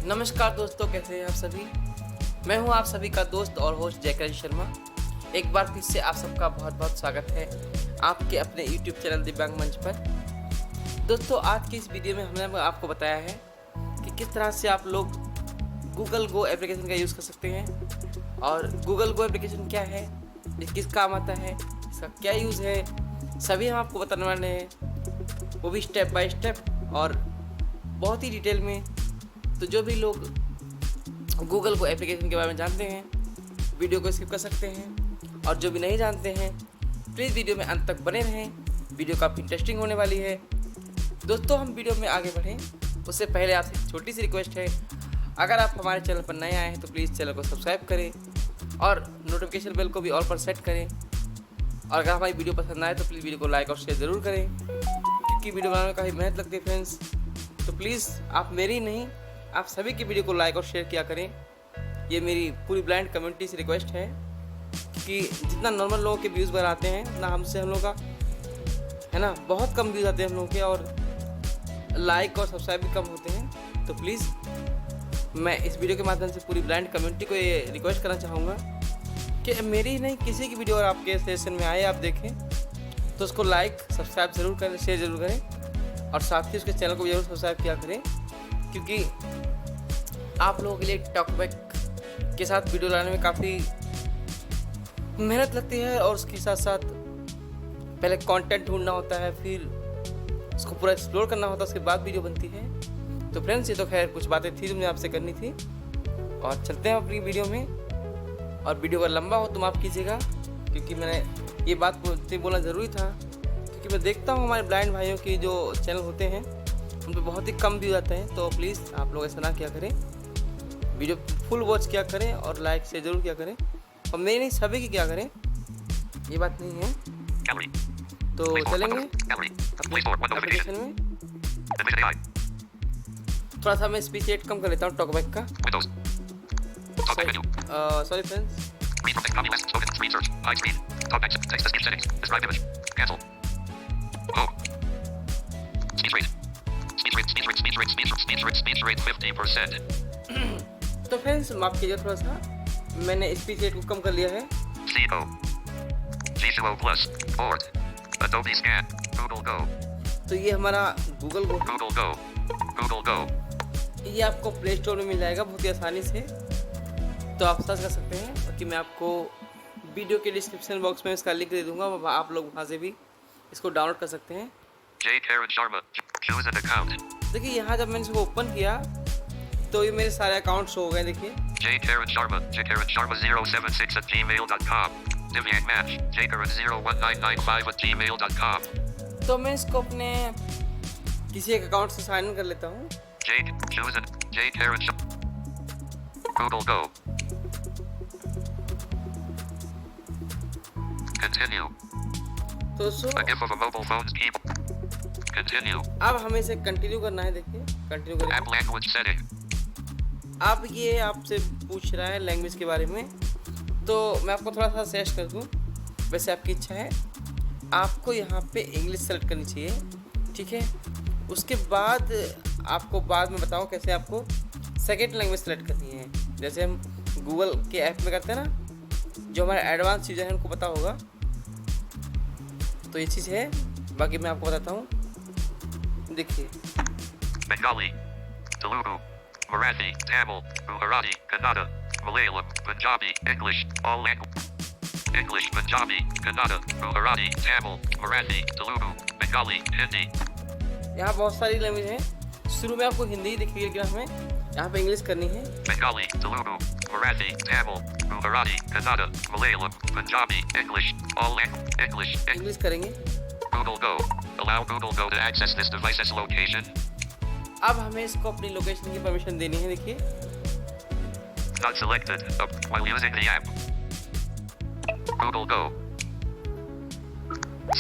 नमस्कार दोस्तों, कैसे हैं आप सभी। मैं हूं आप सभी का दोस्त और होस्ट जयकर शर्मा। एक बार फिर से आप सबका बहुत बहुत स्वागत है आपके अपने YouTube चैनल दिव्यांग मंच पर। दोस्तों, आज की इस वीडियो में हमने आपको बताया है कि किस तरह से आप लोग गूगल गो एप्लीकेशन का यूज़ कर सकते हैं और गूगल गो एप्लीकेशन क्या है, ये किस काम आता है, इसका क्या यूज़ है, सभी हम आपको बताने वाले हैं, वो भी स्टेप बाय स्टेप और बहुत ही डिटेल में। तो जो भी लोग गूगल को एप्लीकेशन के बारे में जानते हैं वीडियो को स्किप कर सकते हैं, और जो भी नहीं जानते हैं प्लीज़ वीडियो में अंत तक बने रहें। वीडियो काफ़ी इंटरेस्टिंग होने वाली है। दोस्तों, हम वीडियो में आगे बढ़ें उससे पहले आपसे एक छोटी सी रिक्वेस्ट है, अगर आप हमारे चैनल पर नए आए हैं तो प्लीज़ चैनल को सब्सक्राइब करें और नोटिफिकेशन बेल को भी ऑल पर सेट करें। और अगर हमारी वीडियो पसंद आए तो प्लीज़ वीडियो को लाइक और शेयर ज़रूर करें, क्योंकि वीडियो बनाने में काफ़ी मेहनत लगती है फ्रेंड्स। तो प्लीज़ आप मेरी नहीं, आप सभी की वीडियो को लाइक और शेयर किया करें। ये मेरी पूरी ब्लाइंड कम्युनिटी से रिक्वेस्ट है, क्योंकि जितना नॉर्मल लोगों के व्यूज़ बढ़ाते हैं उतना हमसे हम लोग का है ना, बहुत कम व्यूज़ आते हैं हम लोगों के, और लाइक और सब्सक्राइब भी कम होते हैं। तो प्लीज़ मैं इस वीडियो के माध्यम से पूरी ब्लाइंड कम्युनिटी को ये रिक्वेस्ट करना चाहूँगा कि मेरी ही नहीं, किसी की वीडियो अगर आपके सेशन में आए, आप देखें तो उसको लाइक सब्सक्राइब ज़रूर करें, शेयर ज़रूर करें, और साथ ही उसके चैनल को भी ज़रूर सब्सक्राइब किया करें, क्योंकि आप लोगों के लिए टॉकबैक के साथ वीडियो लाने में काफ़ी मेहनत लगती है, और उसके साथ साथ पहले कंटेंट ढूंढना होता है, फिर उसको पूरा एक्सप्लोर करना होता है, उसके बाद वीडियो बनती है। तो फ्रेंड्स, ये तो खैर कुछ बातें थी जो मुझे आपसे करनी थी, और चलते हैं अपनी वीडियो में। और वीडियो अगर लंबा हो तो माफ़ कीजिएगा, क्योंकि मैंने ये बात बोलना ज़रूरी था, क्योंकि मैं देखता हूँ हमारे ब्लाइंड भाइयों की जो चैनल होते हैं उन पर बहुत ही कम व्यू आते हैं। तो प्लीज़ आप लोग ऐसा ना किया करें, वीडियो फुल वॉच किया करें और लाइक से ज़रूर किया करें, और मेरी नहीं सभी की क्या करें, ये बात नहीं है। तो चलेंगे अपने एप्लीकेशन में। थोड़ा सा मैं स्पीच रेट कम कर लेता हूँ टॉकबैक का। Sorry friends. तो फ्रेंड्स, माफ कीजिए, थोड़ा सा मैंने स्पीच रेट को कम कर लिया है। तो ये हमारा गूगल गो, ये आपको प्ले स्टोर में मिल जाएगा बहुत ही आसानी से। तो आप सर्च कर सकते हैं, बाकी मैं आपको वीडियो के डिस्क्रिप्शन बॉक्स में इसका लिंक दे दूंगा, आप लोग वहाँ से भी इसको डाउनलोड कर सकते हैं। देखिए, यहाँ जब मैंने इसको ओपन किया तो ये मेरे सारे अकाउंट शो हो गए। देखिए, Divyang Manch, jkaran01995@gmail.com. तो मैं इसको अपने किसी एक अकाउंट से साइन इन कर लेता हूँ। Google Go. Continue. तो A gif of a mobile phone's keyboard. Continue. अब हमें इसे कंटिन्यू करना है। देखिए, कंटिन्यू करेंगे। App language setting. अब ये आपसे पूछ रहा है लैंग्वेज के बारे में, तो मैं आपको थोड़ा सा सजेस्ट कर दूँ, वैसे आपकी इच्छा है। आपको यहाँ पे इंग्लिश सेलेक्ट करनी चाहिए, ठीक है। उसके बाद आपको बाद में बताऊँ कैसे आपको सेकेंड लैंग्वेज सेलेक्ट करनी है, जैसे हम गूगल के ऐप में करते हैं ना, जो हमारे एडवांस यूजर हैं उनको पता होगा। तो ये चीज़ है, बाकी मैं आपको बताता हूँ। देखिए, Bengali, Telugu, Marathi, Tamil, Gujarati, Kannada, Malayalam, Punjabi, English, all language. English, Punjabi, Kannada, Gujarati, Tamil, Marathi, Telugu, Bengali, Hindi. यहाँ बहुत सारी लैंग्वेज हैं। शुरू में आपको हिंदी दिखी, लेकिन हमें यहाँ पे इंग्लिश करनी है। Bengali, Telugu, Marathi, Tamil, Gujarati, Kannada, Malayalam, Punjabi, English, all language. English करेंगे। Google Go. Allow Google Go to access this device's location. अब हमें इसको अपनी लोकेशन की परमिशन देनी है। देखिए, Not selected while using the app. Google Go.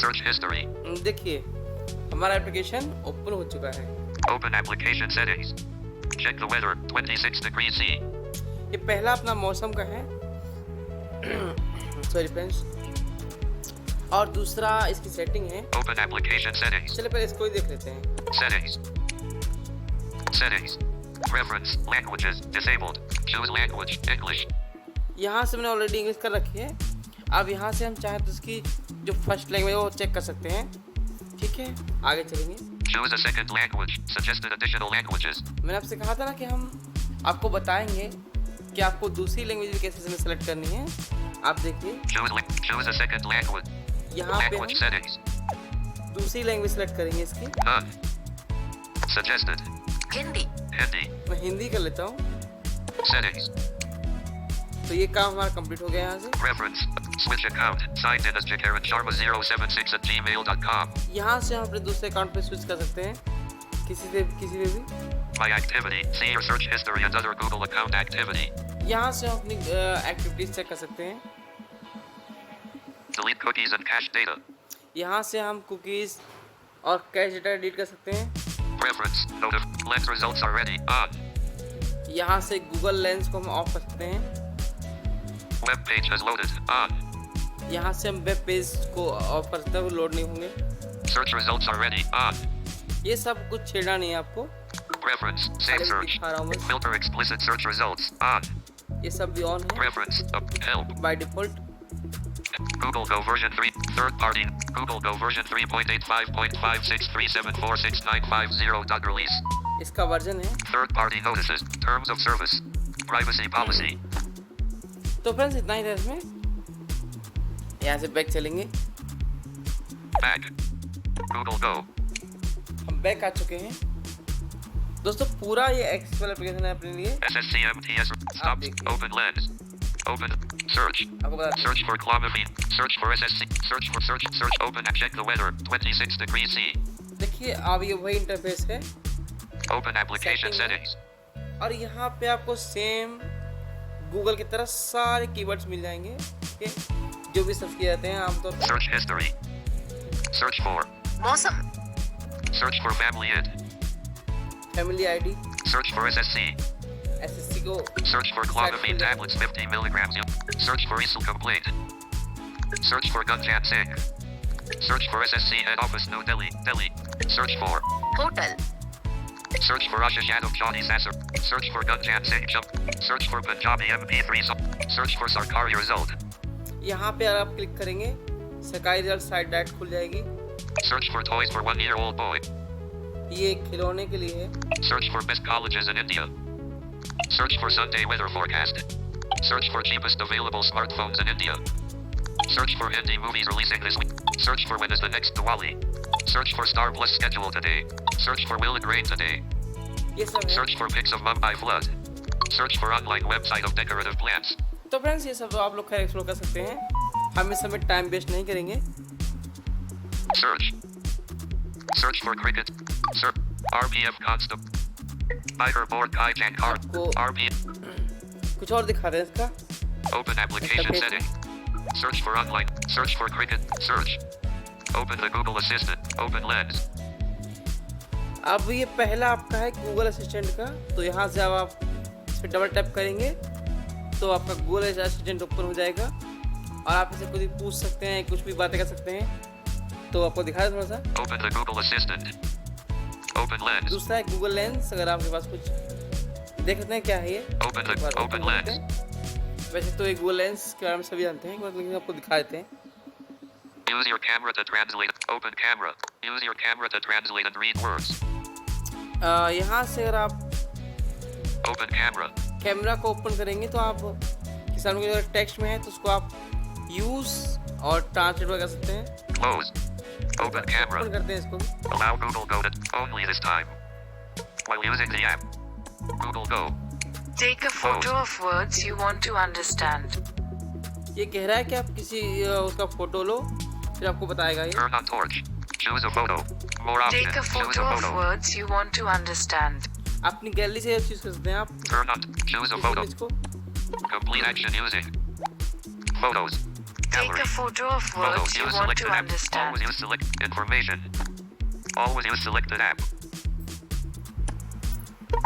Search history. देखिए हमारा एप्लीकेशन ओपन हो चुका है। Open application settings. Check the weather. 26 degrees C. ये पहला अपना मौसम का है। Sorry friends. और दूसरा इसकी सेटिंग है। Open application settings. चलिए पहले इसको ही देख लेते हैं। Settings. Preference. Languages. Disabled. Choose language. English. यहाँ से मैंने ऑलरेडी इंग्लिश कर रखी है। अब यहाँ से हम चाहें तो उसकी जो फर्स्ट लैंग्वेज है वो चेक कर सकते हैं। ठीक है, आगे चलेंगे। Choose a second language. Suggested additional languages. मैंने आपसे कहा था ना कि हम आपको बताएंगे कि आपको दूसरी लैंग्वेज भी कैसे सेलेक्ट करनी है। आप देखिए Choose a second language. यहाँ पे Language हम settings. दूसरी लैंग्वेज सेलेक्ट करेंगे इसकी। None. Suggested. Hindi. Hindi. मैं हिंदी कर लेता हूँ। Settings. तो ये काम हमारा कंप्लीट हो गया यहाँ से। Preference. Switch account. Signed in as Jakaran Sharma 076@gmail.com. यहाँ से हम अपने दूसरे अकाउंट पे स्विच कर सकते हैं, किसी पे भी। My activity. See your search history and other Google account activity. यहाँ से हम अपनी एक्टिविटीज चेक कर सकते हैं। Delete cookies and cache data. यहाँ से हम कुकीज और कैश डेटा डिलीट कर सकते हैं। Preference. Lens results are ready. On. यहाँ से गूगल लेंस को हम ऑफ कर सकते हैं। Web page has loaded. On. यहाँ से हम वेब पेज को ऑफ कर सकते हैं, वो लोड नहीं होंगे। Search results are ready. On. ये सब कुछ छेड़ना नहीं है आपको। Preference. Save search. दिखा रहा हूँ मैं। Filter explicit search results. On. ये सब भी ऑन है Preference. Help. By default. Google Go version 3. Third party. Google Go version 3.85.5637469550.release. इसका वर्जन है। Third party notices. Terms of service. Privacy policy. तो फ्रेंड्स इतना ही था इसमें। यहाँ से बैक चलेंगे। Back. Google Go. हम बैक आ चुके हैं। दोस्तों पूरा ये एक्सेल एप्लीकेशन है अपने लिए। SSCMTS. Stop. देखिए। Open lens. Open. Search. आपको बता दें। Search for clomivine. Search for SSC. Search for search. Open and check the weather. 26 degrees C. देखिए अब ये वही इंटरफेस है। Open application settings. और यहाँ पे आपको सेम गूगल की तरह सारे कीवर्ड्स मिल जाएंगे, okay? जो भी सर्च किए जाते हैं आमतौर पर। Search history. Search for. मौसम. Search for family id. Family ID, Search for SSC. SSC को Search for clomivine tablets 50 milligrams. Search for ESL complaint. Search for Gunjan Singh. Search for SSC head office New Delhi. Delhi. Search for. Hotel. Search for Ashish Yadav Johnny Sasser. Search for Gunjan Singh Jump. Search for Punjabi MP3 song. Search for Sarkari result. यहाँ पे अगर आप click करेंगे सरकारी result site direct खुल जाएगी। Search for toys for 1-year-old boy. ये खिलौने के लिए है। Search for best colleges in India. Search for Sunday weather forecast. Search for cheapest available smartphones in India. Search for Hindi movies releasing this week. Search for when is the next Diwali. Search for Star Plus schedule today. Search for will it rain today. ये सब है। Search for pics of Mumbai flood. Search for online website of decorative plants. तो friends ये सब आप लोग खैर explore कर सकते हैं। हम इस समय टाइम वेस्ट नहीं करेंगे। Search. Search for cricket. Search. RPM constant. Biker board Kaijang card. आपको RPM. कुछ और दिखा रहे हैं इसका। Open application Interface. setting. Search for online. Search for cricket. Search. Open the Google Assistant. Open Lens. अब ये पहला आपका है गूगल असिस्टेंट का। तो यहाँ से अब आप इस पर डबल टैप करेंगे तो आपका गूगल असिस्टेंट ओपन हो जाएगा और आप इसे कुछ भी पूछ सकते हैं, कुछ भी बातें कर सकते हैं। तो आपको दिखा दे थोड़ा सा। Open the Google Assistant. Open Lens. दूसरा है गूगल लेंस। अगर आपके पास कुछ देख सकते हैं क्या है ये। Open एक बार the Open open करते Lens. हैं। वैसे तो ये गूगल लेंस के बारे में सभी जानते हैं, लेकिन आपको दिखा देते हैं। Use your camera to translate. Open camera. Use your camera to translate and read words. यहाँ से अगर आप Open camera. कैमरा को ओपन करेंगे तो आप किसानों के अगर टेक्स्ट में है तो उसको आप यूज और ट्रांसलेट कर सकते हैं। Close. Open camera. ओपन करते हैं इसको। Allow Google Go to only this time. While using the app. Google Go. Take a photo of words you want to understand. ये कह रहा है कि आप किसी उसका फोटो लो, फिर आपको बताएगा ये। Turn on torch. Choose a photo. More options. Take a Choose photo a of photo. words you want to understand. अपनी गैलरी से चूज कर सकते हैं आप Turn on. Choose a इस photo. इमेज को। Complete action using. Photos. Take Gallery. a photo of Photos. words you Use want selected to app. understand. Always use select information. Always use selected app.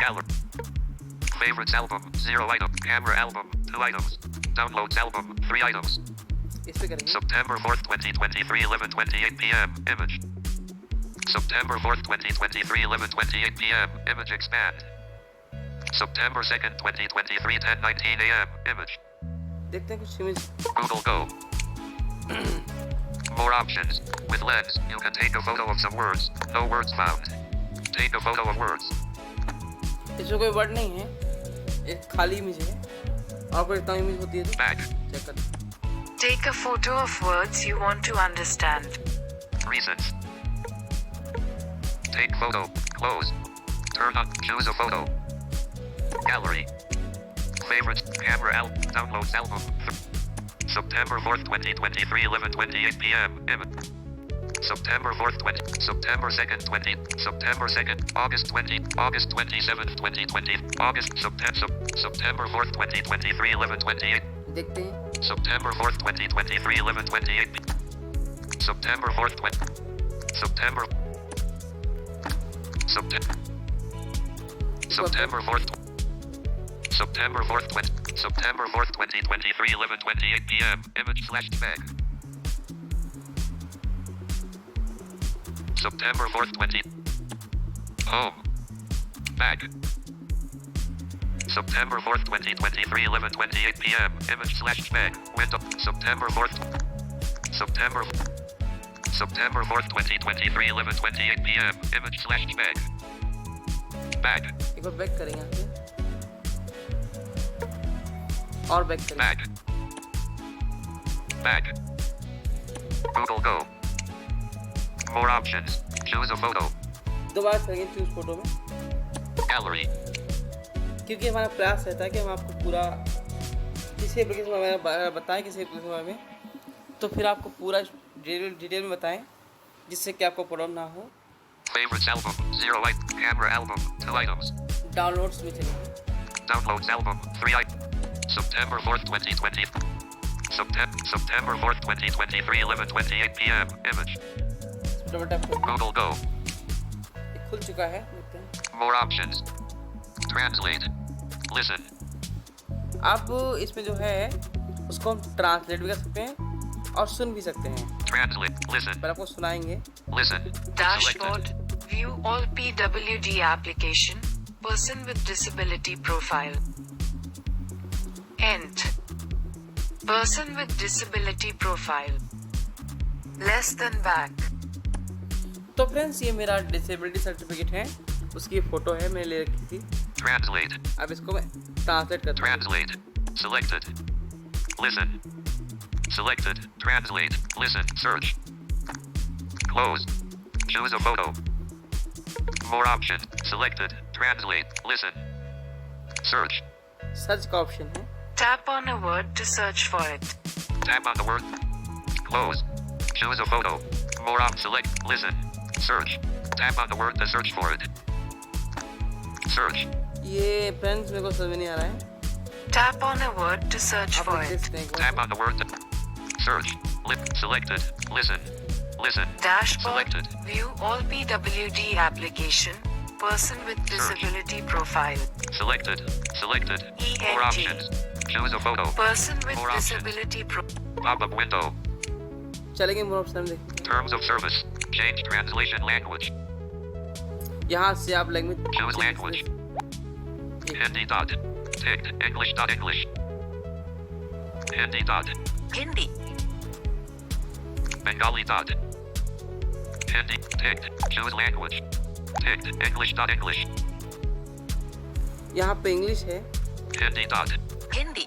Gallery. Favorites album. 0 item. Camera album. 2 items. Downloads album. 3 items. इस पे करेंगे। September 4th, 2023, 11:28 p.m. Image. September 4th, 2023, 11:28 p.m. Image expand. September 2nd, 2023, 10:19 a.m. Image. देखते हैं कुछ image. Google Go. More options. With Lens, you can take a photo of some words. No words found. Take a photo of words. इसमें कोई word नहीं है, एक खाली image है। आपको इतना इमेज होती है तो Back. चेक कर। Take a photo of words you want to understand. Reasons. Take photo. Close. Turn on. Choose a photo. Gallery. Favorites. Camera album. Downloads album. September 4th, 2023, 11:28 p.m. Image. September 4th, 20. September 2nd, 20. September 2nd. August 20. August 27th, 2020. August. September 4th, 2023, 11:28. देखते हैं। September 4th, 2023, 11:28. September 4th, 20. September. September 4th. September 4th, 20. September 4th, 2023, 11:28 p.m. Image /back. September 4th, 20. Home. Back. September 4th, 2023, 11:28 p.m. Image /back. Window. September 4th. September 4th, 2023, 11:28 p.m. Image /back. Back. एक बार back करेंगे यहाँ से और back करेंगे। Back. Back. Google Go. More options. Choose a photo. दोबारा करेंगे choose photo में, Gallery. क्योंकि हमारा प्रयास रहता है कि हम आपको पूरा किसी एप्लीकेशन के बारे में बताएं, किसी एप्लीकेशन के बारे में, तो फिर आपको पूरा डिटेल में बताएं जिससे कि आपको प्रॉब्लम ना हो। Favorites album. 0 camera album. 2 items. Downloads में चलेंगे। Downloads album. 3 items. September 4th, 2020. September 4th, 2023, 11:28 p.m. Image. Double tap करें। Google Go. ये खुल चुका है, देखते हैं। More options. Translate. Listen. अब इसमें जो है उसको हम ट्रांसलेट भी कर सकते हैं और सुन भी सकते हैं। Translate. Listen. पर आपको सुनाएंगे। Listen. Dashboard. Selected. View all PWD application. Person with disability profile. Ent. Person with disability profile. Less than back. तो फ्रेंड्स ये मेरा डिसेबिलिटी सर्टिफिकेट है, उसकी फ़ोटो है, मैंने ले रखी थी। Translate. अब इसको मैं ट्रांसलेट करता हूँ। Translate. Selected. Listen. Selected. Translate. Listen. Search. Close. Choose a photo. More option. Selected. Translate. Listen. Search. Search का ऑप्शन है। Tap on a word to search for it. Tap on the word. Close. Choose a photo. More op. Select. Listen. Search. Tap on the word to search for it. Search. ये friends मेरे को समझ में नहीं आ रहा है। Tap on a word to search आप for देख it. सकते हैं एक Tap bar. on the word to search. Selected. Listen. Listen. Dashboard. Selected. View all PWD application. Person with disability profile. Selected. Selected. More ENT. options. Choose a photo. Person with More options. disability Pop-up window. चलेंगे मोर option देखते Terms of service. Change translation language. हैं। यहाँ से आप language Choose language. Hindi dot. Ticked. English dot English. Hindi dot. Hindi. Bengali dot. Hindi. Ticked. Choose language. Ticked. English dot English. यहाँ पे English है, Hindi dot. Hindi.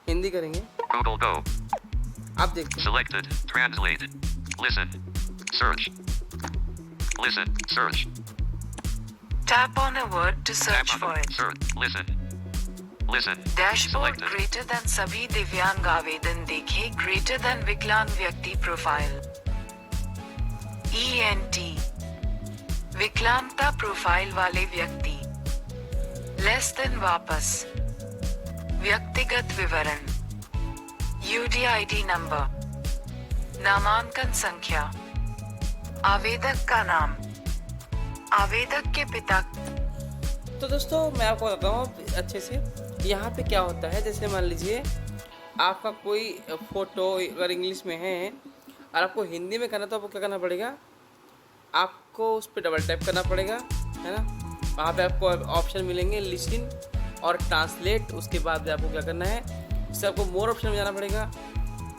Hindi करेंगे। Google Go. आप देखते हैं। Selected. Translate. Listen. Search. Listen. Search. Tap on a word to search Tap on for the it. search. Listen. Listen. Dashboard Selected. greater than सभी दिव्यांग आवेदन देखे greater than विकलांग व्यक्ति प्रोफाइल। ENT विकलांगता प्रोफाइल वाले व्यक्ति। Less than वापस। व्यक्तिगत विवरण। UDID number. नामांकन संख्या। आवेदक का नाम। आवेदक के पिता। तो दोस्तों मैं आपको बताता हूँ अच्छे से, यहाँ पे क्या होता है। जैसे मान लीजिए आपका कोई फ़ोटो अगर इंग्लिश में है और आपको हिंदी में करना, तो आपको क्या करना पड़ेगा, आपको उस पर डबल टैप करना पड़ेगा, है ना। वहाँ पे आपको ऑप्शन मिलेंगे लिसन और ट्रांसलेट। उसके बाद आपको क्या करना है, इससे आपको मोर ऑप्शन में जाना पड़ेगा,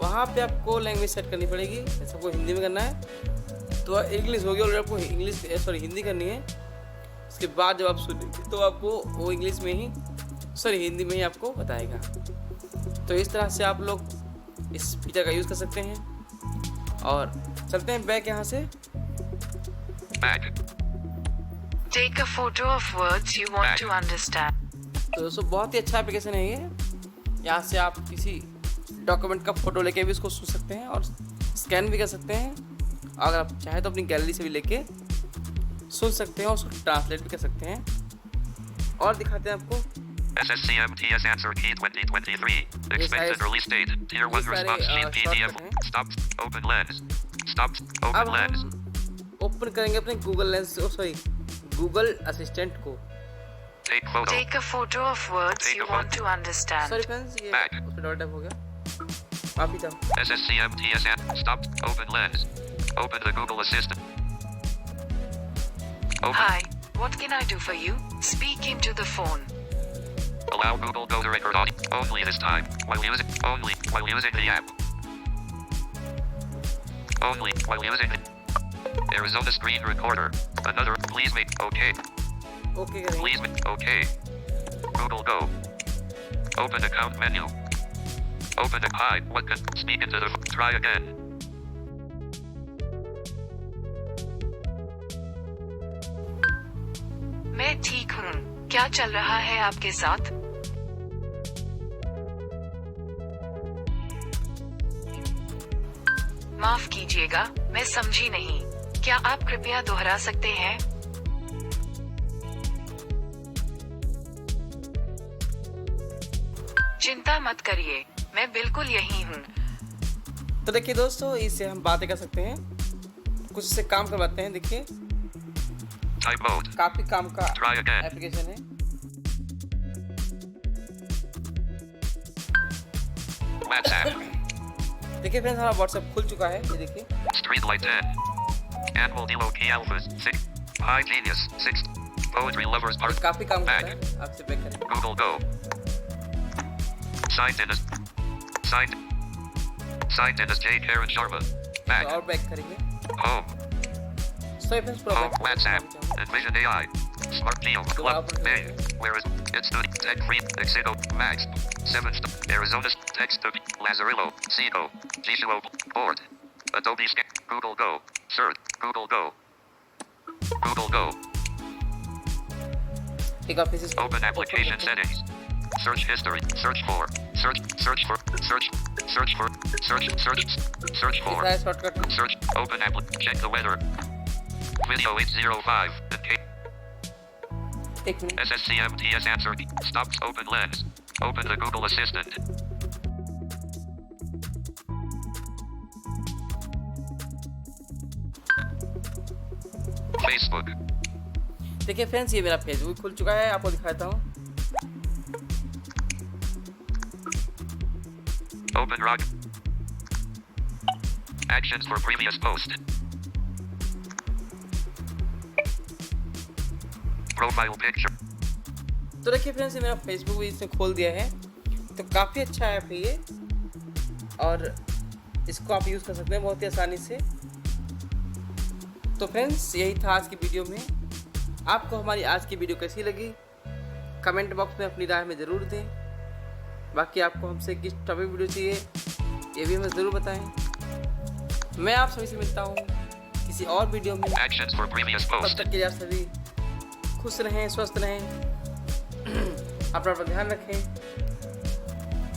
वहाँ पे आपको लैंग्वेज सेट करनी पड़ेगी। जैसे आपको हिंदी में करना है तो इंग्लिश हो गया, और आपको हिंदी करनी है। उसके बाद जब आप सुनेंगे तो आपको वो इंग्लिश में ही हिंदी में ही आपको बताएगा। तो इस तरह से आप लोग इस फीचर का यूज़ कर सकते हैं। और चलते हैं बैक यहाँ से। Back. Take a photo of words you want to understand. तो दोस्तों बहुत ही अच्छा एप्लीकेशन है ये। यहाँ से आप किसी डॉक्यूमेंट का फ़ोटो लेके भी इसको सुन सकते हैं और स्कैन भी कर सकते हैं। अगर आप चाहें तो अपनी गैलरी से भी लेके सुन सकते हैं और उसको ट्रांसलेट भी कर सकते हैं। और दिखाते हैं आपको SSCMTS answer key 2023. Expected release date. Tier 1 response sheet PDF. Stop. Open lens. Stop. अब Open lens. हम ओपन करेंगे अपने गूगल लेंस गूगल असिस्टेंट को। Take photo. Take a photo of words Take you a want to understand. Sorry friends, ये Back. उस पे dot tap हो गया। आप ही जाओ। SSCMTS stop. Open lens. Open the Google Assistant. Open. Hi, what can I do for you? Speak into the phone. Allow Google Go to record audio only this time while using the app. Only while using the Arizona screen recorder. Another. Please make okay. Okay करेंगे। Please make okay. Google Go. Open account menu. Open the hi. What can speak into the try again. मैं ठीक हूँ। क्या चल रहा है आपके साथ? माफ कीजिएगा, मैं समझी नहीं। क्या आप कृपया दोहरा सकते हैं? चिंता मत करिए, मैं बिल्कुल यही हूँ। तो देखिए दोस्तों, इससे हम बातें कर सकते हैं, कुछ इससे काम करवाते हैं। देखिए Type mode. काफी काम का Try again. एप्लीकेशन है। WhatsApp. देखिए फ्रेंड्स, हमारा व्हाट्सएप खुल चुका है। ये देखिए Streetlight 10. Annual Delo Key Alphas 6. High Genius 6. Poetry Lovers Part. काफी काम करता Back. है। आपसे बैक करें। Google Go. Signed in as J. Karen Sharma. तो Back. और बैक करेंगे। Home. सॉरी फ्रेंड्स, पूरा Home. Back. WhatsApp. Envision AI. Smart Neo. Club. May. Where is it's the Tech Free. Exigo. Max. 7. Arizona. Text to Lazarillo. Seco. Gisuo. Board. Adobe Scan. Google Go. Search. Google Go. Google Go. एक आप इसे Open application settings. Search history. Search for. Search for. Shortcut है। Search. Open app. Check the weather. Video 805. एक minute. SSCMTS answer. Stops. Open lens. Open the Google Assistant. Facebook. देखिए friends, ये मेरा Facebook खुल चुका है। आपको दिखाता हूँ। Open rock. Actions for previous post. Profile picture. तो देखिए फ्रेंड्स, ये मेरा फेसबुक भी इसने खोल दिया है। तो काफ़ी अच्छा ऐप है ये, और इसको आप यूज़ कर सकते हैं बहुत ही आसानी से। तो फ्रेंड्स, यही था आज की वीडियो में। आपको हमारी आज की वीडियो कैसी लगी, कमेंट बॉक्स में अपनी राय में ज़रूर दें। बाकी आपको हमसे किस टॉपिक वीडियो चाहिए, ये भी हमें ज़रूर बताएं। मैं आप सभी से मिलता हूँ किसी और वीडियो में। Actions for previous तब post. तक के लिए आप सभी खुश रहें, स्वस्थ रहें, अपना ध्यान रखें।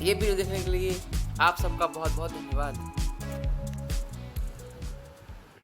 ये वीडियो देखने के लिए आप सबका बहुत बहुत धन्यवाद।